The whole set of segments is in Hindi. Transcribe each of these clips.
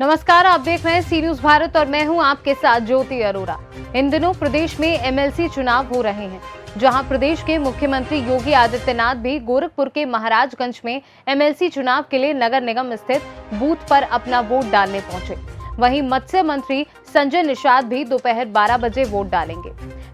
नमस्कार, आप देख रहे हैं सी न्यूज भारत और मैं हूं आपके साथ ज्योति अरोरा। इन दिनों प्रदेश में एमएलसी चुनाव हो रहे हैं, जहां प्रदेश के मुख्यमंत्री योगी आदित्यनाथ भी गोरखपुर के महाराजगंज में एमएलसी चुनाव के लिए नगर निगम स्थित बूथ पर अपना वोट डालने पहुंचे। वहीं मत्स्य मंत्री संजय निषाद भी दोपहर 12 बजे वोट डालेंगे।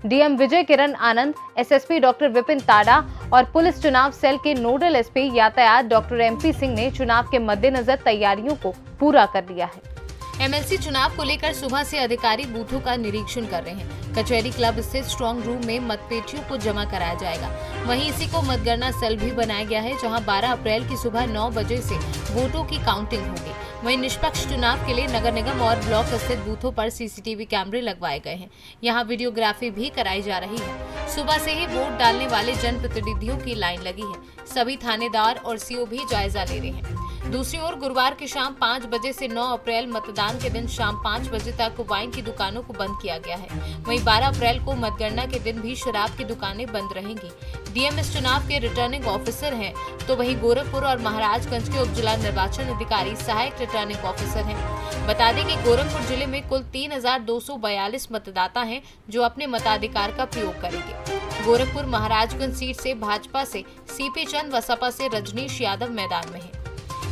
DM Vijay Kiran Anand, SSP doctor Vipin ताड़ा और पुलिस चुनाव सेल के नोडल एसपी यातायात डॉक्टर एमपी सिंह ने चुनाव के मद्देनजर तैयारियों को पूरा कर लिया है। एमएलसी चुनाव को लेकर सुबह से अधिकारी बूथों का निरीक्षण कर रहे हैं। कचहरी क्लब स्थित स्ट्रांग रूम में मतपेटियों को जमा कराया जाएगा। वहीं इसी को मतगणना सेल भी बनाया गया है, जहां 12 अप्रैल की सुबह 9 बजे से वोटों की काउंटिंग होगी। वहीं निष्पक्ष चुनाव के लिए नगर निगम और ब्लॉक स्थित बूथों पर सीसीटीवी कैमरे लगवाए गए हैं। यहां वीडियोग्राफी भी कराई जा रही है। सुबह से ही वोट डालने वाले जनप्रतिनिधियों की लाइन लगी है। सभी थानेदार और सीओ भी जायजा ले रहे हैं। दूसरी ओर गुरुवार की शाम 5 बजे से 9 अप्रैल मतदान के दिन शाम 5 बजे तक वाइन की दुकानों को बंद किया गया है। वहीं 12 अप्रैल को मतगणना के दिन भी शराब की दुकानें बंद रहेंगी। डीएम इस चुनाव के रिटर्निंग ऑफिसर हैं, तो वहीं गोरखपुर और महाराजगंज के उप जिला निर्वाचन अधिकारी सहायक रिटर्निंग ऑफिसर हैं। बता दें कि गोरखपुर जिले में कुल 3242 मतदाता हैं, जो अपने मताधिकार का प्रयोग करेंगे। गोरखपुर महाराजगंज सीट से भाजपा से सीपी चंद व सपा से रजनीश यादव मैदान में है।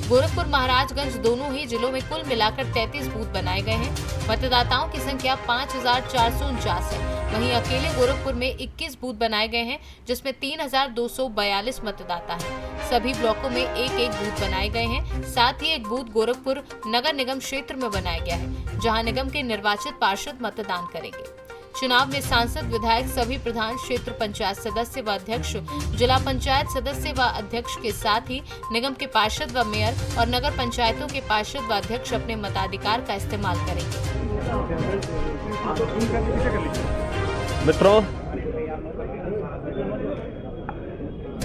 गोरखपुर महाराजगंज दोनों ही जिलों में कुल मिलाकर 33 बूथ बनाए गए हैं। मतदाताओं की संख्या 5449 है। वहीं अकेले गोरखपुर में 21 बूथ बनाए गए हैं, जिसमें 3242 मतदाता हैं। सभी ब्लॉकों में एक बूथ बनाए गए हैं। साथ ही एक बूथ गोरखपुर नगर निगम क्षेत्र में बनाया गया है, जहां निगम के निर्वाचित पार्षद मतदान करेंगे। चुनाव में सांसद, विधायक, सभी प्रधान, क्षेत्र पंचायत सदस्य व अध्यक्ष, जिला पंचायत सदस्य व अध्यक्ष के साथ ही निगम के पार्षद व मेयर और नगर पंचायतों के पार्षद व अध्यक्ष अपने मताधिकार का इस्तेमाल करेंगे। मित्रों,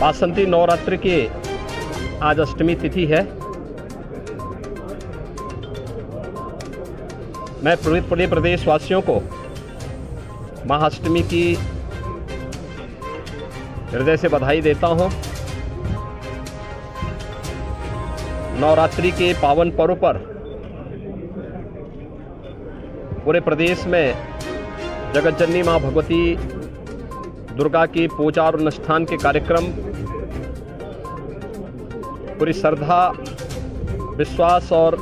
वासंती नवरात्रि की आज अष्टमी तिथि है। मैं पूरे प्रदेशवासियों को महाअष्टमी की हृदय से बधाई देता हूं। नवरात्रि के पावन पर्व पर पूरे प्रदेश में जगत जननी मां भगवती दुर्गा की पूजा और अनुष्ठान के कार्यक्रम पूरी श्रद्धा, विश्वास और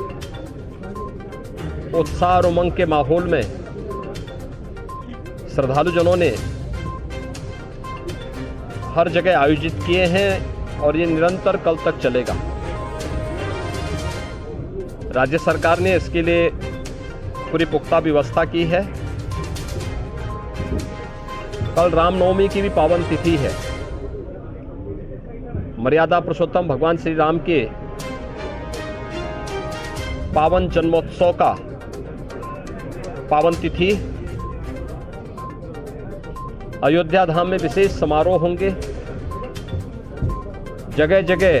उत्साह और उमंग के माहौल में श्रद्धालुजनों ने हर जगह आयोजित किए हैं और ये निरंतर कल तक चलेगा। राज्य सरकार ने इसके लिए पूरी पुख्ता व्यवस्था की है। कल रामनवमी की भी पावन तिथि है। मर्यादा पुरुषोत्तम भगवान श्री राम के पावन जन्मोत्सव का पावन तिथि। अयोध्या धाम में विशेष समारोह होंगे। जगह जगह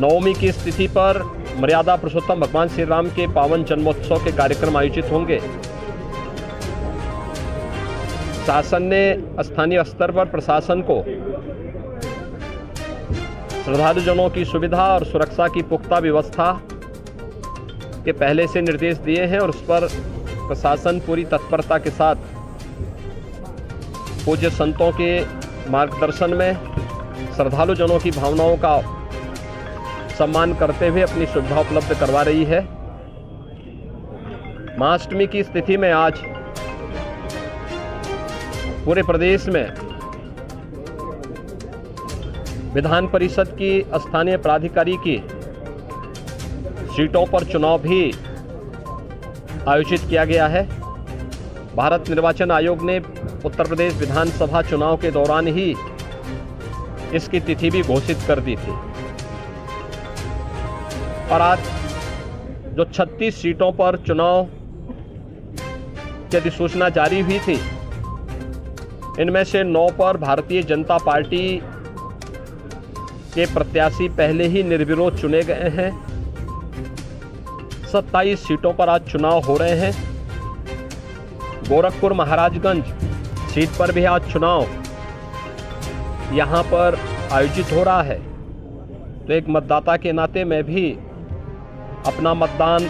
नवमी की स्थिति पर मर्यादा पुरुषोत्तम भगवान श्री राम के पावन जन्मोत्सव के कार्यक्रम आयोजित होंगे। शासन ने स्थानीय स्तर पर प्रशासन को श्रद्धालुजनों की सुविधा और सुरक्षा की पुख्ता व्यवस्था के पहले से निर्देश दिए हैं और उस पर प्रशासन पूरी तत्परता के साथ पूज्य संतों के मार्गदर्शन में श्रद्धालुजनों की भावनाओं का सम्मान करते हुए अपनी सुविधा उपलब्ध करवा रही है। महाअष्टमी की स्थिति में आज पूरे प्रदेश में विधान परिषद की स्थानीय प्राधिकारी की सीटों पर चुनाव भी आयोजित किया गया है। भारत निर्वाचन आयोग ने उत्तर प्रदेश विधानसभा चुनाव के दौरान ही इसकी तिथि भी घोषित कर दी थी और आज जो 36 सीटों पर चुनाव की अधिसूचना जारी हुई थी, इनमें से 9 पर भारतीय जनता पार्टी के प्रत्याशी पहले ही निर्विरोध चुने गए हैं। 27 सीटों पर आज चुनाव हो रहे हैं। गोरखपुर महाराजगंज सीट पर भी आज चुनाव यहां पर आयोजित हो रहा है। तो एक मतदाता के नाते मैं भी अपना मतदान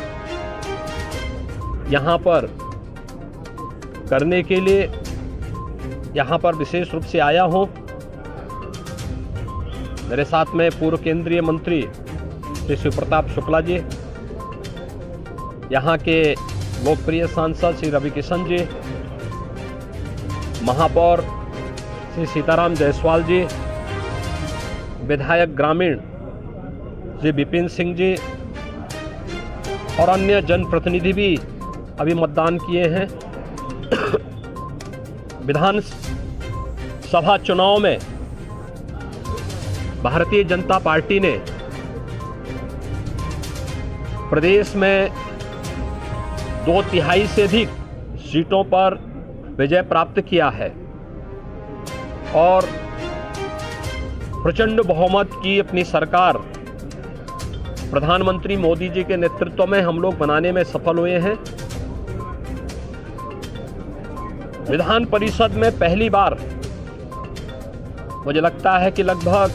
यहाँ पर करने के लिए यहाँ पर विशेष रूप से आया हूँ। मेरे साथ में पूर्व केंद्रीय मंत्री श्री शिव प्रताप शुक्ला जी, यहाँ के लोकप्रिय सांसद श्री रवि किशन जी, महापौर श्री सीताराम जायसवाल जी, विधायक ग्रामीण श्री विपिन सिंह जी और अन्य जनप्रतिनिधि भी अभी मतदान किए हैं। विधानसभा चुनाव में भारतीय जनता पार्टी ने प्रदेश में 2/3 से अधिक सीटों पर विजय प्राप्त किया है और प्रचंड बहुमत की अपनी सरकार प्रधानमंत्री मोदी जी के नेतृत्व में हम लोग बनाने में सफल हुए हैं। विधान परिषद में पहली बार मुझे लगता है कि लगभग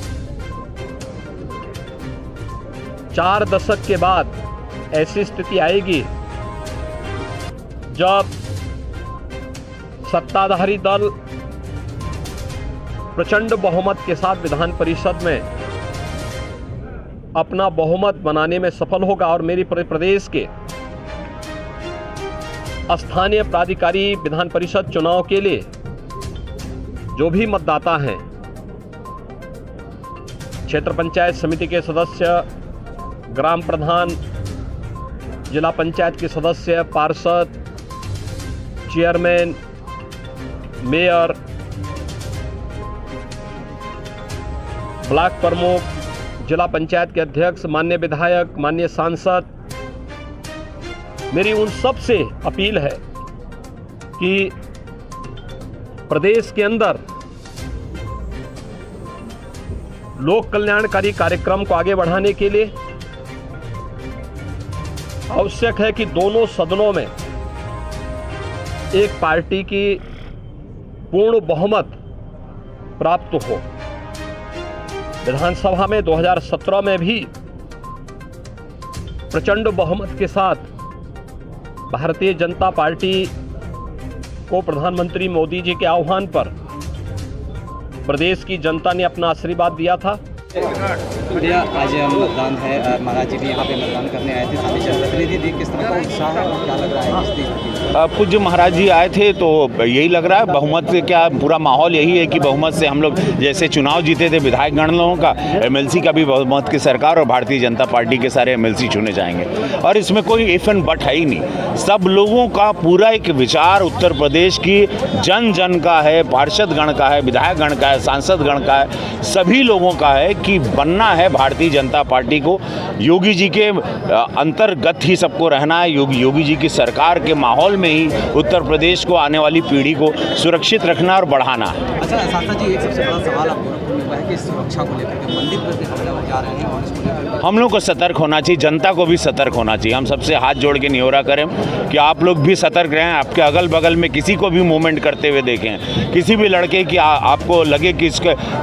4 दशक के बाद ऐसी स्थिति आएगी जब सत्ताधारी दल प्रचंड बहुमत के साथ विधान परिषद में अपना बहुमत बनाने में सफल होगा और मेरी प्रदेश के स्थानीय प्राधिकारी विधान परिषद चुनाव के लिए जो भी मतदाता हैं, क्षेत्र पंचायत समिति के सदस्य, ग्राम प्रधान, जिला पंचायत के सदस्य, पार्षद, चेयरमैन, मेयर, ब्लॉक प्रमुख, जिला पंचायत के अध्यक्ष, माननीय विधायक, माननीय सांसद, मेरी उन सब से अपील है कि प्रदेश के अंदर लोक कल्याणकारी कार्यक्रम को आगे बढ़ाने के लिए आवश्यक है कि दोनों सदनों में एक पार्टी की पूर्ण बहुमत प्राप्त हो। विधानसभा में 2017 में भी प्रचंड बहुमत के साथ भारतीय जनता पार्टी को प्रधानमंत्री मोदी जी के आह्वान पर प्रदेश की जनता ने अपना आशीर्वाद दिया था। भैया आज मतदान है, महाराज जी भी यहाँ पे मतदान करने आए थे, साथी जनप्रतिनिधि देख किस तरह का उत्साह है और क्या लग रहा है? पूज्य महाराज जी आए थे तो यही लग रहा है बहुमत से, क्या पूरा माहौल यही है कि बहुमत से हम लोग जैसे चुनाव जीते थे विधायक गण लोगों का, एमएलसी का भी बहुमत की सरकार और भारतीय जनता पार्टी के सारे एमएलसी चुने जाएंगे और इसमें कोई इफ एंड बट है ही नहीं। सब लोगों का पूरा एक विचार उत्तर प्रदेश की जन जन का है, पार्षद गण का है, विधायक गण का है, सांसद गण का है, सभी लोगों का है कि बनना है भारतीय जनता पार्टी को। योगी जी के अंतर्गत ही सबको रहना है। योगी जी की सरकार के माहौल में ही उत्तर प्रदेश को, आने वाली पीढ़ी को सुरक्षित रखना और बढ़ाना है। अच्छा सांसद जी, एक सबसे बड़ा सवाल आपको है कि सुरक्षा को लेकर के मंदिर पर हमले जा रहे हैं और इसको लेकर हम लोग को सतर्क होना चाहिए, जनता को भी सतर्क होना चाहिए। हम सबसे हाथ जोड़ के निहोरा करें कि आप लोग भी सतर्क रहें। आपके अगल बगल में किसी को भी मूवमेंट करते हुए देखें, किसी भी लड़के की आपको लगे कि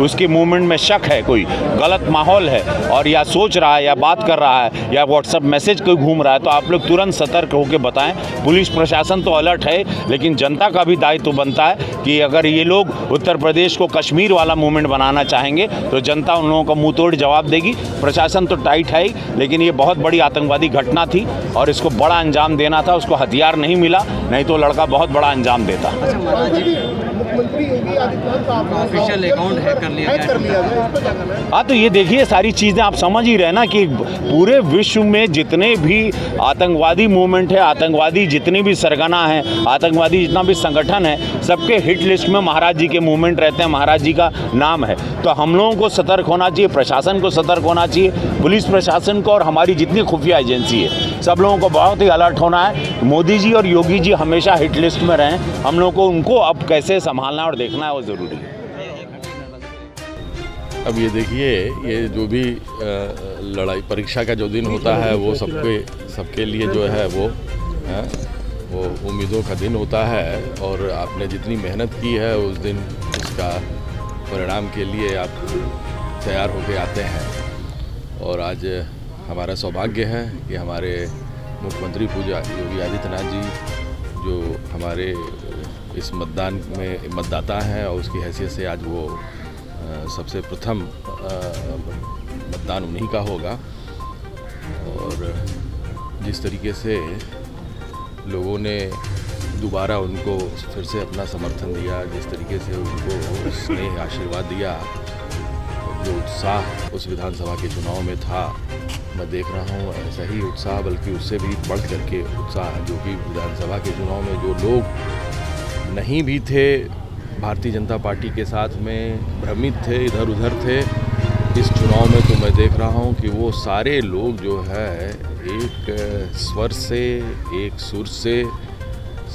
उसके मूवमेंट में शक है, कोई गलत माहौल है और या सोच रहा है या बात कर रहा है या व्हाट्सएप मैसेज कोई घूम रहा है, तो आप लोग तुरंत सतर्क होकर बताएं। पुलिस प्रशासन तो अलर्ट है, लेकिन जनता का भी दायित्व बनता है कि अगर ये लोग उत्तर प्रदेश को कश्मीर वाला मूवमेंट बनाना चाहेंगे तो जनता उन लोगों को मुंह तोड़ जवाब देगी। प्रशासन तो टाइट है ही, लेकिन ये बहुत बड़ी आतंकवादी घटना थी और इसको बड़ा अंजाम देना था। उसको हथियार नहीं मिला, नहीं तो लड़का बहुत बड़ा अंजाम देता। अच्छा महाराज जी, मुख्यमंत्री योगी आदित्यनाथ का ऑफिशियल अकाउंट हैक कर लिया गया। हाँ, तो ये देखिए सारी चीज़ें आप समझ ही रहे ना कि पूरे विश्व में जितने भी आतंकवादी मूवमेंट है, आतंकवादी जितनी भी सरगना है, आतंकवादी जितना भी संगठन है, सबके हिट लिस्ट में महाराज जी के मूवमेंट रहते हैं, महाराज जी का नाम है। तो हम लोगों को सतर्क होना चाहिए, प्रशासन को सतर्क होना चाहिए, पुलिस प्रशासन को और हमारी जितनी खुफिया एजेंसी है, सब लोगों को बहुत ही अलर्ट होना है। मोदी जी और योगी जी हमेशा हिट लिस्ट में रहें। हम लोगों को उनको अब कैसे संभालना और देखना है वो ज़रूरी है। अब ये देखिए, ये जो भी लड़ाई परीक्षा का जो दिन होता है वो सबके लिए जो है वो उम्मीदों का दिन होता है और आपने जितनी मेहनत की है उस दिन उसका परिणाम के लिए आप तैयार होके आते हैं। और आज हमारा सौभाग्य है कि हमारे मुख्यमंत्री पूज्य योगी आदित्यनाथ जी जो हमारे इस मतदान में मतदाता हैं और उसकी हैसियत से आज वो सबसे प्रथम मतदान उन्हीं का होगा। और जिस तरीके से लोगों ने दोबारा उनको फिर से अपना समर्थन दिया, जिस तरीके से उनको स्नेह आशीर्वाद दिया, जो उत्साह उस विधानसभा के चुनाव में था, मैं देख रहा हूँ ऐसा ही उत्साह, बल्कि उससे भी बढ़ करके उत्साह जो कि विधानसभा के चुनाव में जो लोग नहीं भी थे भारतीय जनता पार्टी के साथ में, भ्रमित थे, इधर उधर थे, इस चुनाव में तो मैं देख रहा हूँ कि वो सारे लोग जो है एक स्वर से, एक सुर से,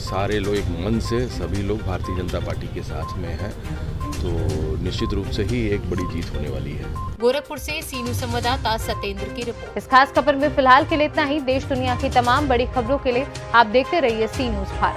सारे लोग एक मन से, सभी लोग भारतीय जनता पार्टी के साथ में हैं। तो निश्चित रूप से ही एक बड़ी जीत होने वाली है। गोरखपुर से सीनू संवाददाता सत्येंद्र की रिपोर्ट। इस खास खबर में फिलहाल के लिए इतना ही। देश दुनिया की तमाम बड़ी खबरों के लिए आप देखते रहिए सी न्यूज़ भारत।